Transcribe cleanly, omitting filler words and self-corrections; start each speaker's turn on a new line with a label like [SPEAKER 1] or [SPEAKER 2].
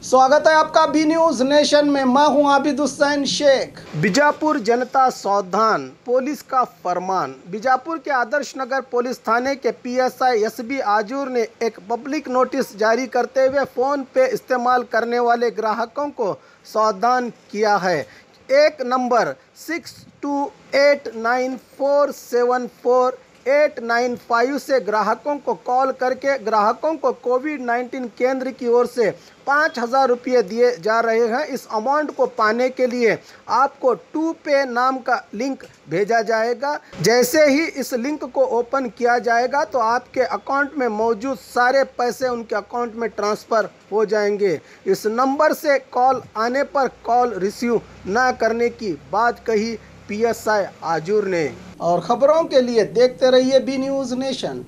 [SPEAKER 1] स्वागत है आपका बी न्यूज नेशन में। मैं हूं आबिद हुसैन शेख। बीजापुर जनता सावधान, पुलिस का फरमान। बीजापुर के आदर्श नगर पुलिस थाने के पीएसआई एसबी आजूर ने एक पब्लिक नोटिस जारी करते हुए फ़ोन पे इस्तेमाल करने वाले ग्राहकों को सावधान किया है। एक नंबर 6289474895 से ग्राहकों को कॉल करके ग्राहकों को कोविड-19 केंद्र की ओर से 5,000 रुपये दिए जा रहे हैं। इस अमाउंट को पाने के लिए आपको 2Pay नाम का लिंक भेजा जाएगा। जैसे ही इस लिंक को ओपन किया जाएगा तो आपके अकाउंट में मौजूद सारे पैसे उनके अकाउंट में ट्रांसफ़र हो जाएंगे। इस नंबर से कॉल आने पर कॉल रिसीव न करने की बात कही पीएसआई आजूर ने। और खबरों के लिए देखते रहिए बी न्यूज़ नेशन।